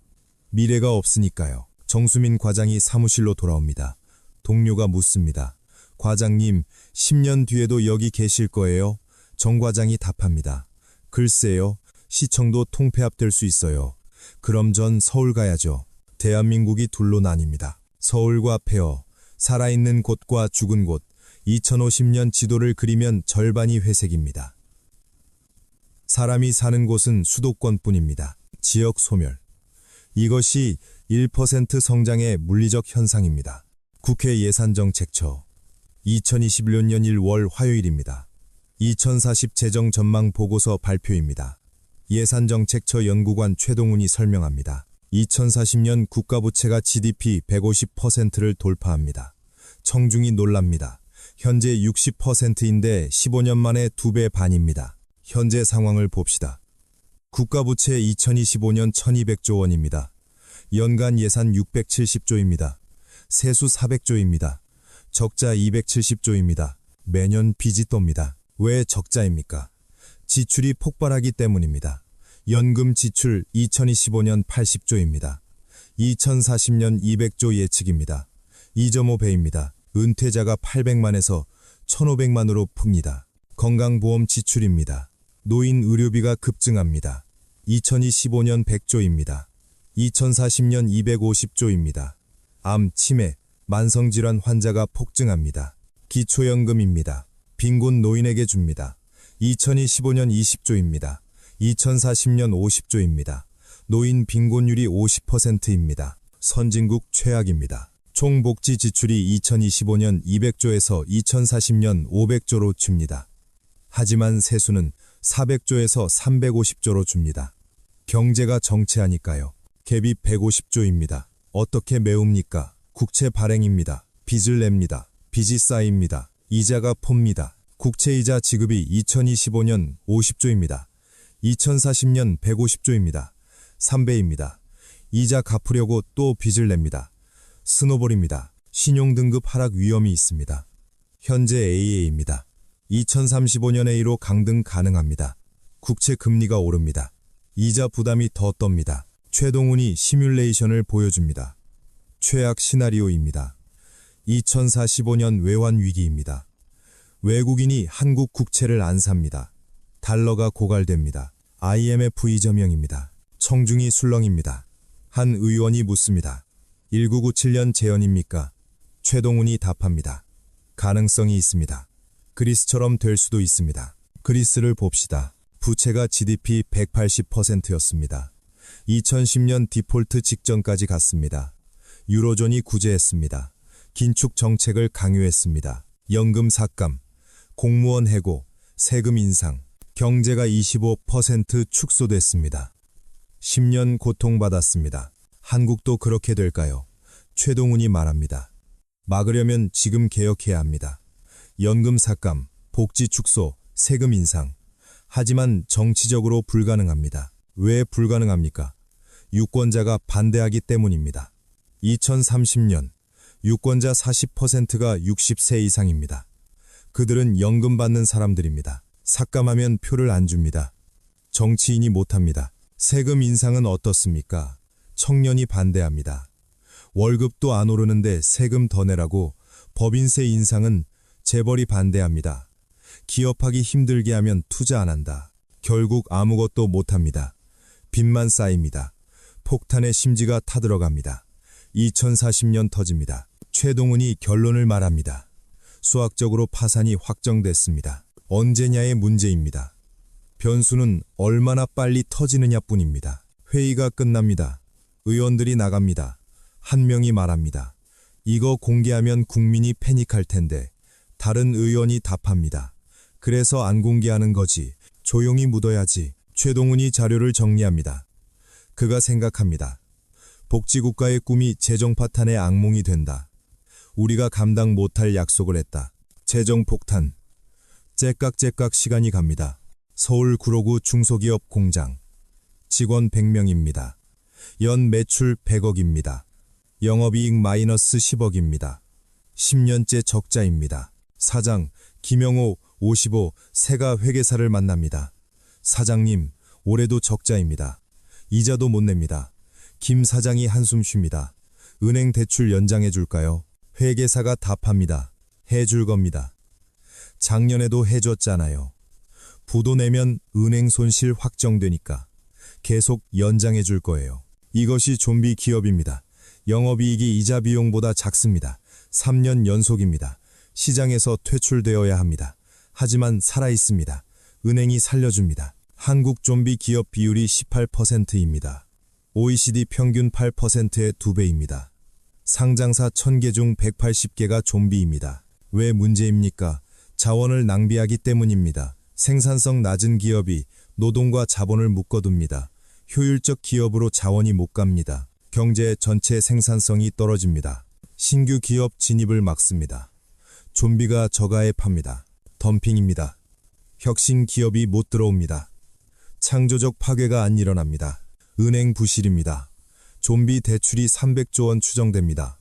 A: 미래가 없으니까요. 정수민 과장이 사무실로 돌아옵니다. 동료가 묻습니다. 과장님, 10년 뒤에도 여기 계실 거예요? 정 과장이 답합니다. 글쎄요. 시청도 통폐합될 수 있어요. 그럼 전 서울 가야죠. 대한민국이 둘로 나뉩니다. 서울과 폐허, 살아있는 곳과 죽은 곳. 2050년 지도를 그리면 절반이 회색입니다. 사람이 사는 곳은 수도권뿐입니다. 지역 소멸. 이것이 1% 성장의 물리적 현상입니다. 국회 예산정책처 2021년 1월 화요일입니다. 2040 재정 전망 보고서 발표입니다. 예산정책처 연구관 최동훈이 설명합니다. 2040년 국가부채가 GDP 150%를 돌파합니다. 청중이 놀랍니다. 현재 60%인데 15년 만에 2배 반입니다. 현재 상황을 봅시다. 국가부채 2025년 1200조 원입니다. 연간 예산 670조입니다. 세수 400조입니다. 적자 270조입니다. 매년 빚이 떱니다. 왜 적자입니까? 지출이 폭발하기 때문입니다. 연금 지출 2025년 80조입니다. 2040년 200조 예측입니다. 2.5배입니다. 은퇴자가 800만에서 1500만으로 풉니다. 건강보험 지출입니다. 노인 의료비가 급증합니다. 2025년 100조입니다. 2040년 250조입니다. 암, 치매, 만성질환 환자가 폭증합니다. 기초연금입니다. 빈곤 노인에게 줍니다. 2025년 20조입니다. 2040년 50조입니다. 노인 빈곤율이 50%입니다. 선진국 최악입니다. 총 복지 지출이 2025년 200조에서 2040년 500조로 줍니다. 하지만 세수는 400조에서 350조로 줍니다. 경제가 정체하니까요. 갭이 150조입니다. 어떻게 메웁니까? 국채 발행입니다. 빚을 냅니다. 빚이 쌓입니다. 이자가 봅니다. 국채이자 지급이 2025년 50조입니다. 2040년 150조입니다. 3배입니다. 이자 갚으려고 또 빚을 냅니다. 스노볼입니다. 신용등급 하락 위험이 있습니다. 현재 AA입니다. 2035년 A로 강등 가능합니다. 국채 금리가 오릅니다. 이자 부담이 더 떱니다. 최동훈이 시뮬레이션을 보여줍니다. 최악 시나리오입니다. 2045년 외환 위기입니다. 외국인이 한국 국채를 안 삽니다. 달러가 고갈됩니다. IMF 이점형입니다. 청중이 술렁입니다. 한 의원이 묻습니다. 1997년 재연입니까? 최동훈이 답합니다. 가능성이 있습니다. 그리스처럼 될 수도 있습니다. 그리스를 봅시다. 부채가 GDP 180%였습니다. 2010년 디폴트 직전까지 갔습니다. 유로존이 구제했습니다. 긴축 정책을 강요했습니다. 연금 삭감, 공무원 해고, 세금 인상, 경제가 25% 축소됐습니다. 10년 고통받았습니다. 한국도 그렇게 될까요? 최동훈이 말합니다. 막으려면 지금 개혁해야 합니다. 연금 삭감, 복지 축소, 세금 인상. 하지만 정치적으로 불가능합니다. 왜 불가능합니까? 유권자가 반대하기 때문입니다. 2030년 유권자 40%가 60세 이상입니다. 그들은 연금 받는 사람들입니다. 삭감하면 표를 안 줍니다. 정치인이 못합니다. 세금 인상은 어떻습니까? 청년이 반대합니다. 월급도 안 오르는데 세금 더 내라고. 법인세 인상은 재벌이 반대합니다. 기업하기 힘들게 하면 투자 안 한다. 결국 아무것도 못합니다. 빚만 쌓입니다. 폭탄에 심지가 타들어갑니다. 2040년 터집니다. 최동훈이 결론을 말합니다. 수학적으로 파산이 확정됐습니다. 언제냐의 문제입니다. 변수는 얼마나 빨리 터지느냐 뿐입니다. 회의가 끝납니다. 의원들이 나갑니다. 한 명이 말합니다. 이거 공개하면 국민이 패닉할 텐데. 다른 의원이 답합니다. 그래서 안 공개하는 거지. 조용히 묻어야지. 최동훈이 자료를 정리합니다. 그가 생각합니다. 복지국가의 꿈이 재정 파탄의 악몽이 된다. 우리가 감당 못할 약속을 했다. 재정 폭탄. 째깍째깍 시간이 갑니다. 서울 구로구 중소기업 공장. 직원 100명입니다. 연 매출 100억입니다. 영업이익 마이너스 10억입니다. 10년째 적자입니다. 사장 김영호 55 세가 회계사를 만납니다. 사장님, 올해도 적자입니다. 이자도 못 냅니다. 김 사장이 한숨 쉽니다. 은행 대출 연장해 줄까요? 회계사가 답합니다. 해줄 겁니다. 작년에도 해줬잖아요. 부도 내면 은행 손실 확정되니까 계속 연장해 줄 거예요. 이것이 좀비 기업입니다. 영업이익이 이자 비용보다 작습니다. 3년 연속입니다. 시장에서 퇴출되어야 합니다. 하지만 살아있습니다. 은행이 살려줍니다. 한국 좀비 기업 비율이 18%입니다. OECD 평균 8%의 2배입니다. 상장사 1000개 중 180개가 좀비입니다. 왜 문제입니까? 자원을 낭비하기 때문입니다. 생산성 낮은 기업이 노동과 자본을 묶어둡니다. 효율적 기업으로 자원이 못 갑니다. 경제 전체 생산성이 떨어집니다. 신규 기업 진입을 막습니다. 좀비가 저가에 팝니다. 덤핑입니다. 혁신 기업이 못 들어옵니다. 창조적 파괴가 안 일어납니다. 은행 부실입니다. 좀비 대출이 300조 원 추정됩니다.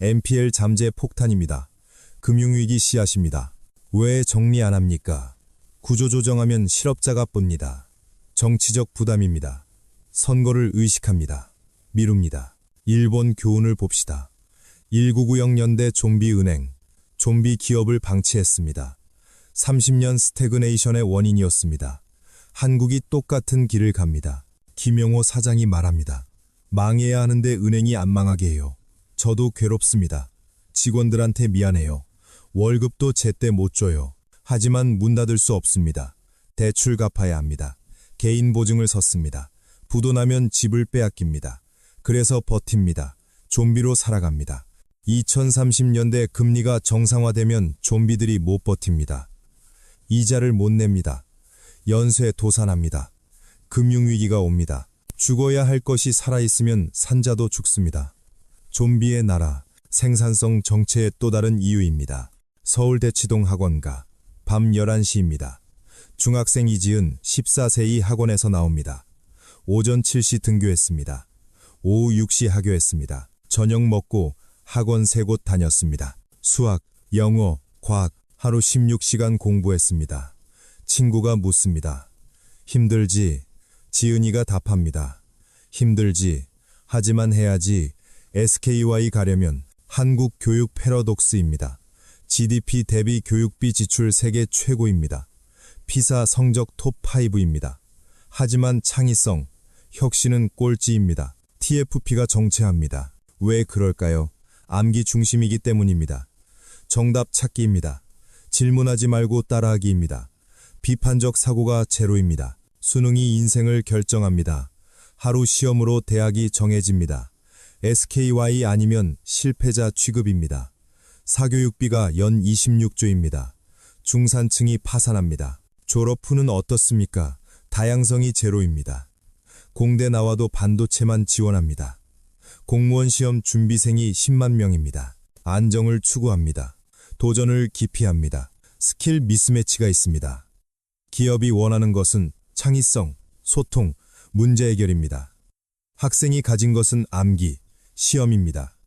A: NPL 잠재 폭탄입니다. 금융위기 씨앗입니다. 왜 정리 안 합니까? 구조조정하면 실업자가 뻍니다. 정치적 부담입니다. 선거를 의식합니다. 미룹니다. 일본 교훈을 봅시다. 1990 년대 좀비 은행, 좀비 기업을 방치했습니다. 30년 스태그네이션의 원인이었습니다. 한국이 똑같은 길을 갑니다. 김영호 사장이 말합니다. 망해야 하는데 은행이 안 망하게 해요. 저도 괴롭습니다. 직원들한테 미안해요. 월급도 제때 못 줘요. 하지만 문 닫을 수 없습니다. 대출 갚아야 합니다. 개인 보증을 섰습니다. 부도 나면 집을 빼앗깁니다. 그래서 버팁니다. 좀비로 살아갑니다. 2030년대 금리가 정상화되면 좀비들이 못 버팁니다. 이자를 못 냅니다. 연쇄 도산합니다. 금융위기가 옵니다. 죽어야 할 것이 살아있으면 산자도 죽습니다. 좀비의 나라, 생산성 정체의 또 다른 이유입니다. 서울대치동 학원가, 밤 11시입니다. 중학생 이지은 14세의 학원에서 나옵니다. 오전 7시 등교했습니다. 오후 6시 하교했습니다. 저녁 먹고 학원 3곳 다녔습니다. 수학, 영어, 과학 하루 16시간 공부했습니다. 친구가 묻습니다. 힘들지? 지은이가 답합니다. 힘들지. 하지만 해야지. SKY 가려면 한국 교육 패러독스입니다. GDP 대비 교육비 지출 세계 최고입니다. 피사 성적 톱5입니다. 하지만 창의성, 혁신은 꼴찌입니다. TFP가 정체합니다. 왜 그럴까요? 암기 중심이기 때문입니다. 정답 찾기입니다. 질문하지 말고 따라하기입니다. 비판적 사고가 제로입니다. 수능이 인생을 결정합니다. 하루 시험으로 대학이 정해집니다. SKY 아니면 실패자 취급입니다. 사교육비가 연 26조입니다. 중산층이 파산합니다. 졸업 후는 어떻습니까? 다양성이 제로입니다. 공대 나와도 반도체만 지원합니다. 공무원 시험 준비생이 10만 명입니다. 안정을 추구합니다. 도전을 기피합니다. 스킬 미스매치가 있습니다. 기업이 원하는 것은 창의성, 소통, 문제 해결입니다. 학생이 가진 것은 암기, 시험입니다.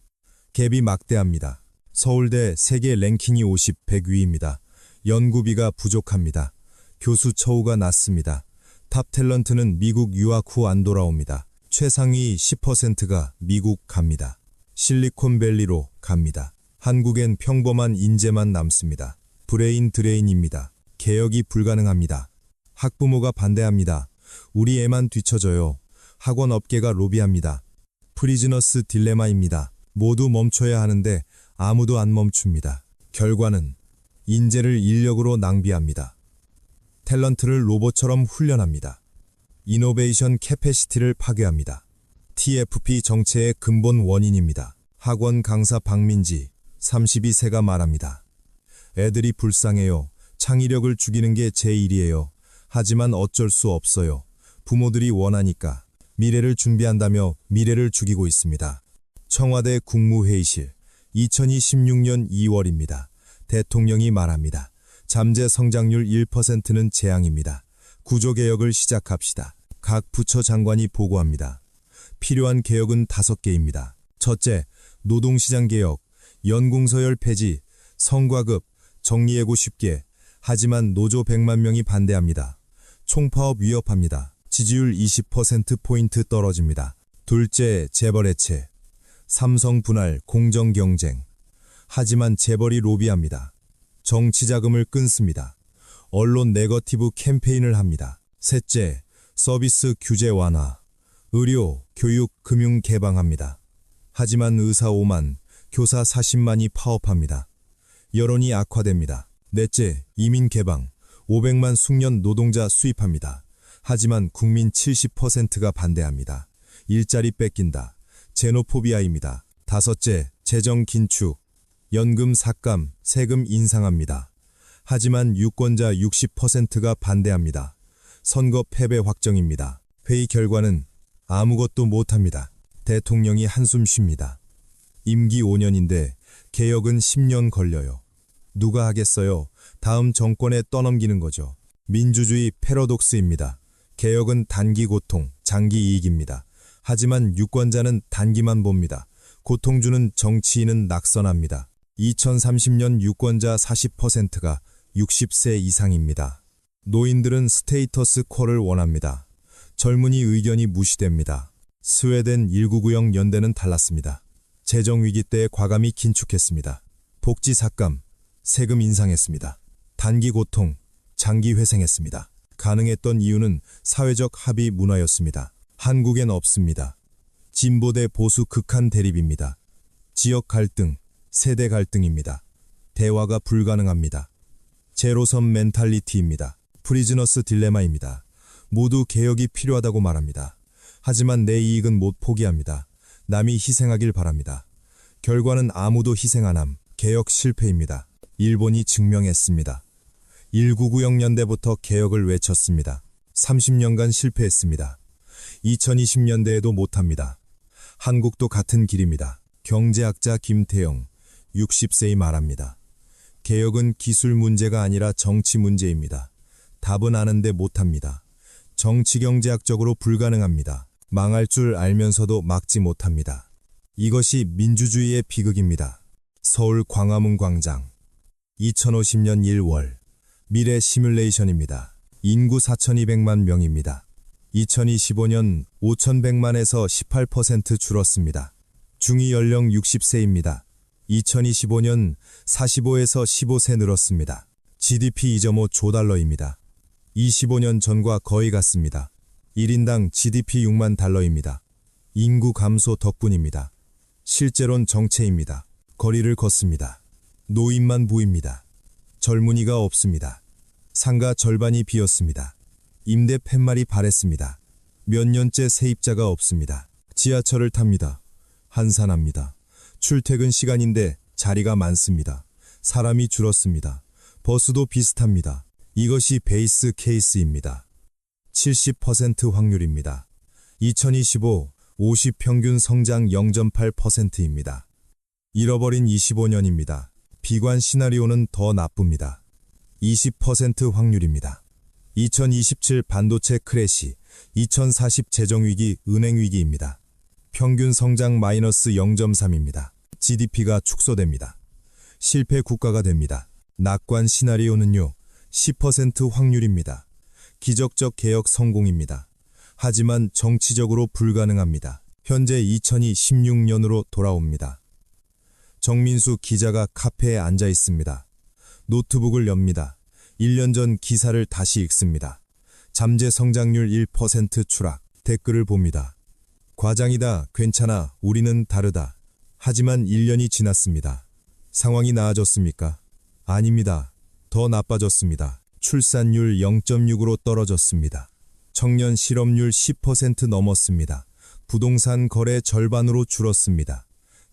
A: 갭이 막대합니다. 서울대 세계 랭킹이 50, 100위입니다. 연구비가 부족합니다. 교수 처우가 낮습니다. 탑 탤런트는 미국 유학 후 안 돌아옵니다. 최상위 10%가 미국 갑니다. 실리콘밸리로 갑니다. 한국엔 평범한 인재만 남습니다. 브레인 드레인입니다. 개혁이 불가능합니다. 학부모가 반대합니다. 우리 애만 뒤처져요. 학원 업계가 로비합니다. 프리즈너스 딜레마입니다. 모두 멈춰야 하는데 아무도 안 멈춥니다. 결과는 인재를 인력으로 낭비합니다. 탤런트를 로봇처럼 훈련합니다. 이노베이션 캐패시티를 파괴합니다. TFP 정체의 근본 원인입니다. 학원 강사 박민지, 32세가 말합니다. 애들이 불쌍해요. 창의력을 죽이는 게 제 일이에요. 하지만 어쩔 수 없어요. 부모들이 원하니까. 미래를 준비한다며 미래를 죽이고 있습니다. 청와대 국무회의실, 2026년 2월입니다. 대통령이 말합니다. 잠재 성장률 1%는 재앙입니다. 구조개혁을 시작합시다. 각 부처 장관이 보고합니다. 필요한 개혁은 5개입니다. 첫째, 노동시장 개혁, 연공서열 폐지, 성과급, 정리해고 쉽게. 하지만 노조 100만 명이 반대합니다. 총파업 위협합니다. 지지율 20%포인트 떨어집니다. 둘째, 재벌 해체. 삼성 분할, 공정 경쟁. 하지만 재벌이 로비합니다. 정치 자금을 끊습니다. 언론 네거티브 캠페인을 합니다. 셋째, 서비스 규제 완화. 의료, 교육, 금융 개방합니다. 하지만 의사 5만, 교사 40만이 파업합니다. 여론이 악화됩니다. 넷째, 이민 개방. 500만 숙련 노동자 수입합니다. 하지만 국민 70%가 반대합니다. 일자리 뺏긴다. 제노포비아입니다. 다섯째, 재정 긴축. 연금 삭감, 세금 인상합니다. 하지만 유권자 60%가 반대합니다. 선거 패배 확정입니다. 회의 결과는 아무것도 못합니다. 대통령이 한숨 쉽니다. 임기 5년인데 개혁은 10년 걸려요. 누가 하겠어요? 다음 정권에 떠넘기는 거죠. 민주주의 패러독스입니다. 개혁은 단기 고통, 장기 이익입니다. 하지만 유권자는 단기만 봅니다. 고통 주는 정치인은 낙선합니다. 2030년 유권자 40%가 60세 이상입니다. 노인들은 스테이터스 쿼를 원합니다. 젊은이 의견이 무시됩니다. 스웨덴 1990 연대는 달랐습니다. 재정위기 때 과감히 긴축했습니다. 복지 삭감, 세금 인상했습니다. 단기 고통, 장기 회생했습니다. 가능했던 이유는 사회적 합의 문화였습니다. 한국엔 없습니다. 진보 대 보수 극한 대립입니다. 지역 갈등, 세대 갈등입니다. 대화가 불가능합니다. 제로섬 멘탈리티입니다. 프리즈너스 딜레마입니다. 모두 개혁이 필요하다고 말합니다. 하지만 내 이익은 못 포기합니다. 남이 희생하길 바랍니다. 결과는 아무도 희생 안 함. 개혁 실패입니다. 일본이 증명했습니다. 1990 년대부터 개혁을 외쳤습니다. 30년간 실패했습니다. 2020년대에도 못합니다. 한국도 같은 길입니다. 경제학자 김태영, 60세이 말합니다. 개혁은 기술 문제가 아니라 정치 문제입니다. 답은 아는데 못합니다. 정치경제학적으로 불가능합니다. 망할 줄 알면서도 막지 못합니다. 이것이 민주주의의 비극입니다. 서울 광화문 광장 2050년 1월 미래 시뮬레이션입니다. 인구 4,200만 명입니다. 2025년 5,100만에서 18% 줄었습니다. 중위 연령 60세입니다. 2025년 45에서 15세 늘었습니다. GDP 2.5조 달러입니다. 25년 전과 거의 같습니다. 1인당 GDP 6만 달러입니다. 인구 감소 덕분입니다. 실제론 정체입니다. 거리를 걷습니다. 노인만 보입니다. 젊은이가 없습니다. 상가 절반이 비었습니다. 임대 팻말이 바랬습니다. 몇 년째 세입자가 없습니다. 지하철을 탑니다. 한산합니다. 출퇴근 시간인데 자리가 많습니다. 사람이 줄었습니다. 버스도 비슷합니다. 이것이 베이스 케이스입니다. 70% 확률입니다. 2025, 50 평균 성장 0.8%입니다. 잃어버린 25년입니다. 비관 시나리오는 더 나쁩니다. 20% 확률입니다. 2027 반도체 크래시, 2040 재정위기, 은행위기입니다. 평균 성장 마이너스 0.3입니다. GDP가 축소됩니다. 실패 국가가 됩니다. 낙관 시나리오는요, 10% 확률입니다. 기적적 개혁 성공입니다. 하지만 정치적으로 불가능합니다. 현재 2016년으로 돌아옵니다. 정민수 기자가 카페에 앉아 있습니다. 노트북을 엽니다. 1년 전 기사를 다시 읽습니다. 잠재 성장률 1% 추락. 댓글을 봅니다. 과장이다, 괜찮아, 우리는 다르다. 하지만 1년이 지났습니다. 상황이 나아졌습니까? 아닙니다. 더 나빠졌습니다. 출산율 0.6으로 떨어졌습니다. 청년 실업률 10% 넘었습니다. 부동산 거래 절반으로 줄었습니다.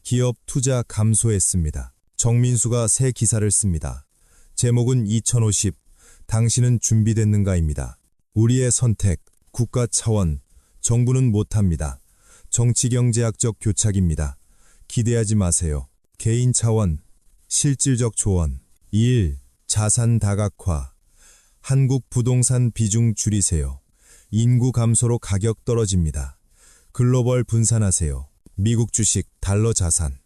A: 기업 투자 감소했습니다. 정민수가 새 기사를 씁니다. 제목은 2050, 당신은 준비됐는가입니다. 우리의 선택, 국가 차원, 정부는 못합니다. 정치경제학적 교착입니다. 기대하지 마세요. 개인 차원, 실질적 조언. 1. 자산 다각화. 한국 부동산 비중 줄이세요. 인구 감소로 가격 떨어집니다. 글로벌 분산하세요. 미국 주식, 달러 자산.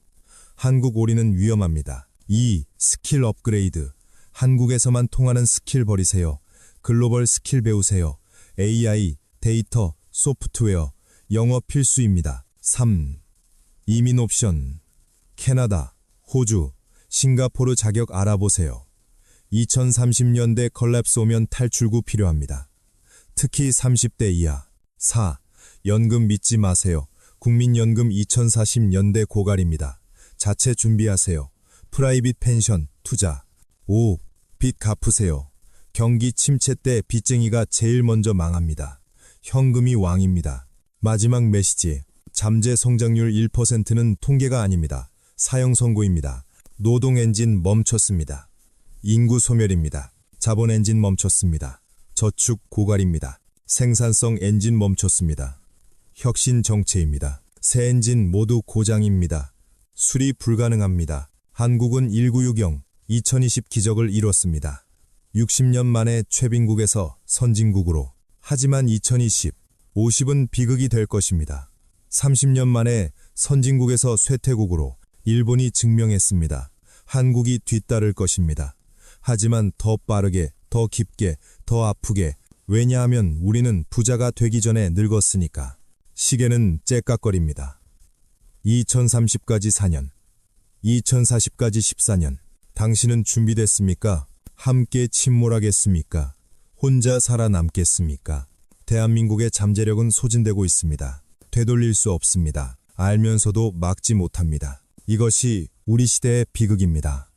A: 한국 오리는 위험합니다. 2. 스킬 업그레이드. 한국에서만 통하는 스킬 버리세요. 글로벌 스킬 배우세요. AI, 데이터, 소프트웨어, 영어 필수입니다. 3. 이민 옵션. 캐나다, 호주, 싱가포르 자격 알아보세요. 2030년대 컬랩스 오면 탈출구 필요합니다. 특히 30대 이하. 4. 연금 믿지 마세요. 국민연금 2040년대 고갈입니다. 자체 준비하세요. 프라이빗 펜션, 투자. 5. 빚 갚으세요. 경기 침체 때 빚쟁이가 제일 먼저 망합니다. 현금이 왕입니다. 마지막 메시지. 잠재 성장률 1%는 통계가 아닙니다. 사형 선고입니다. 노동 엔진 멈췄습니다. 인구 소멸입니다. 자본 엔진 멈췄습니다. 저축 고갈입니다. 생산성 엔진 멈췄습니다. 혁신 정체입니다. 새 엔진 모두 고장입니다. 수리 불가능합니다. 한국은 1960, 2020 기적을 이뤘습니다. 60년 만에 최빈국에서 선진국으로. 하지만 2020, 50은 비극이 될 것입니다. 30년 만에 선진국에서 쇠퇴국으로 일본이 증명했습니다. 한국이 뒤따를 것입니다. 하지만 더 빠르게, 더 깊게, 더 아프게. 왜냐하면 우리는 부자가 되기 전에 늙었으니까. 시계는 째깍거립니다. 2030까지 4년, 2040까지 14년. 당신은 준비됐습니까? 함께 침몰하겠습니까? 혼자 살아남겠습니까? 대한민국의 잠재력은 소진되고 있습니다. 되돌릴 수 없습니다. 알면서도 막지 못합니다. 이것이 우리 시대의 비극입니다.